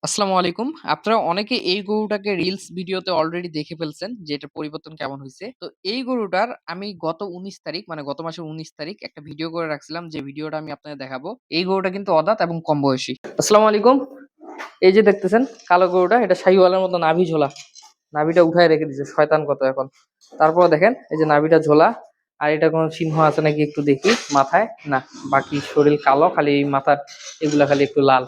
আসসালামু আলাইকুম। আপনারা অনেকে এই গরুটাকে রিলস ভিডিওতে অলরেডি দেখে ফেলছেন যে এটার পরিবর্তন কেমন হইছে। তো এই গরুটার আমি গত ১৯ তারিখ মানে গত মাসের ১৯ তারিখ একটা ভিডিও করে রাখছিলাম যে ভিডিওটা আমি আপনাদের দেখাবো। এই গরুটা কিন্তু অদাঁত এবং কম বয়সী। আসসালামু আলাইকুম। এই যে দেখতেছেন কালো গরুটা এটা শাহিওয়ালের মতো নাভি ঝোলা। নাভিটা উঠায় রেখে দিছে শয়তান কত এখন। তারপর দেখেন এই যে নাভিটা ঝোলা আর এটা কোনো চিহ্ন আছে নাকি একটু দেখি মাথায় না বাকি শরীর কালো খালি এই মাথার এগুলা খালি একটু লাল।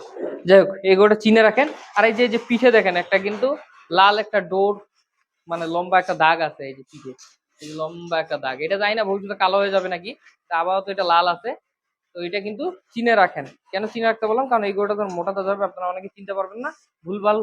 যাই হোক এই গরুটা চিনে রাখেন। আর এই যে পিঠে দেখেন একটা কিন্তু লাল একটা ডোর মানে লম্বা একটা দাগ আছে এই যে পিঠে এই যে লম্বা একটা দাগ এটা জানি না ভবিষ্যতে কালো হয়ে যাবে নাকি তা আপাতত এটা লাল আছে। তো এটা কিন্তু চিনে রাখেন। কেন চিনে রাখতে বললাম কারণ এই গরুটা যখন মোটা তাজা হবে আপনারা অনেকে চিনতে পারবেন না। ভুলভাল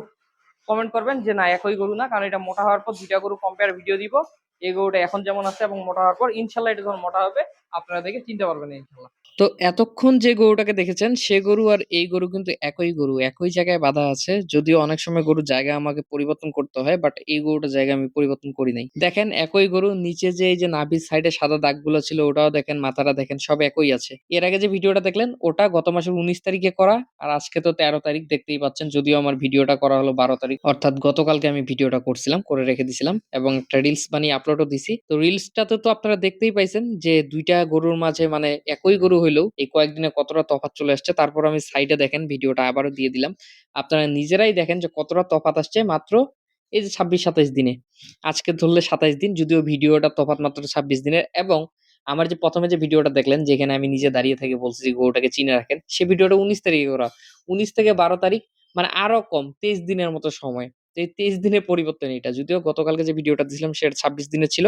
কমেন্ট করবেন যে না একই গরু না, কারণ এটা মোটা হওয়ার পর দুইটা গরু কম্পেয়ার ভিডিও দিব। এই গরুটা এখন যেমন আছে এবং মোটা হওয়ার পর ইনশাল্লাহ এটা যখন মোটা হবে আপনারা দেখে চিনতে পারবেন ইনশাল্লাহ। তো এতক্ষণ যে গরুটাকে দেখেছেন সে গরু আর এই গরু কিন্তু একই গরু, একই জায়গায় বাঁধা আছে। যদিও অনেক সময় গরুর জায়গা আমাকে পরিবর্তন করতে হয়, বাট এই গরুটার জায়গা আমি পরিবর্তন করি নাই। দেখেন একই গরু, নিচে যে এই যে নাভির সাইডে সাদা দাগগুলো ছিল ওটাও দেখেন, মাথাটা দেখেন, সব একই আছে। এর আগে যে ভিডিওটা দেখলেন ওটা গত মাসের ১৯ তারিখে করা, আর আজকে তো ১৩ তারিখ দেখতেই পাচ্ছেন। যদিও আমার ভিডিওটা করা হলো ১২ তারিখ, অর্থাৎ গতকালকে আমি ভিডিওটা করছিলাম, করে রেখে দিছিলাম এবং একটা রিলস বানিয়ে আপলোডও দিছি। তো রিলসটাতে তো আপনারা দেখতেই পাইছেন যে দুইটা গরুর মাঝে মানে একই গরু হইলেও এই কয়েকদিনে কতটা তফাৎ চলে আসছে। তারপর আমি সাইডে দেখেন ভিডিওটা আবারও দিয়ে দিলাম, আপনারা নিজেরাই দেখেন যে কতটা তফাৎ আসছে মাত্র এই যে ২৬-২৭ দিনে। আজকে ধরলে ২৭ দিন, যদিও ভিডিওটা তফাৎ মাত্র ২৬ দিনের। এবং আমার যে প্রথমে যে ভিডিওটা দেখলেন যেখানে আমি নিজে দাঁড়িয়ে থেকে বলছি যে গরুটাকে চিনে রাখেন, সে ভিডিওটা ১৯ তারিখে করা। ১৯ থেকে ১২ তারিখ মানে আরো কম, ২৩ দিনের মতো সময়। তো এই ২৩ দিনের পরিবর্তন এটা। যদিও গতকালকে যে ভিডিওটা দিছিলাম সেটা ২৬ দিনের ছিল।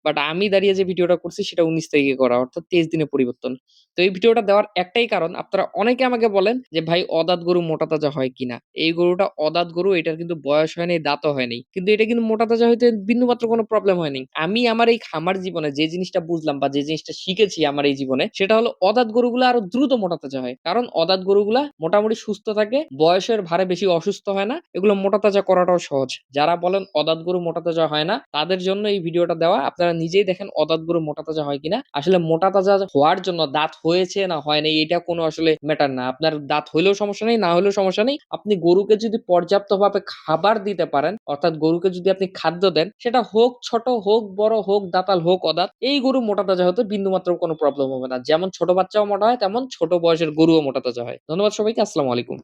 বাট আমি দাঁড়িয়ে যে ভিডিওটা করছি সেটা ১৯ তারিখে করা, অর্থাৎ ২৩ দিনের পরিবর্তন। তো এই ভিডিওটা দেওয়ার একটাই কারণ, আপনারা অনেকে আমাকে বলেন যে ভাই অদাঁত গরু মোটা তাজা হয় কিনা? এই গরুটা অদাঁত গরু, এটার কিন্তু বয়স হয় নাই, দাঁতও হয় নাই। কিন্তু এটা কিন্তু মোটা তাজা হইতে বিন্দুমাত্র কোনো প্রবলেম হয়নি। আমি আমার এই খামার জীবনে যে জিনিসটা বুঝলাম বা যে জিনিসটা শিখেছি আমার এই জীবনে, সেটা হলো অদাঁত গরুগুলা আরো দ্রুত মোটা তাজা হয়। কারণ অদাঁত গরুগুলা মোটামুটি সুস্থ থাকে, বয়সের ভারে বেশি অসুস্থ হয় না। এগুলো মোটা তাজা করাটাও সহজ। যারা বলেন অদাঁত গরু মোটা তাজা হয় না, তাদের জন্য এই ভিডিওটা দেওয়া। আপনারা নিজেই দেখেন অদাঁত গরু মোটা তাজা হয় কিনা। আসলে মোটা তাজা হওয়ার জন্য দাঁত হয়েছে না হয় নাই এটা কোনো আসলে ম্যাটার না। আপনার দাঁত হইলেও সমস্যা নেই, না হইলেও সমস্যা নেই। আপনি গরুকে যদি পর্যাপ্তভাবে খাবার দিতে পারেন, অর্থাৎ গরুকে যদি আপনি খাদ্য দেন, সেটা হোক ছোট, হোক বড়, হোক দাতাল, হোক অদাঁত, এই গরু মোটা তাজা হতে বিন্দুমাত্র কোনো প্রবলেম হবে না। যেমন ছোট বাচ্চাও মোটা হয়, তেমন ছোট বয়সের গরুও মোটা তাজা হয়। ধন্যবাদ সবাইকে। আসসালামু আলাইকুম।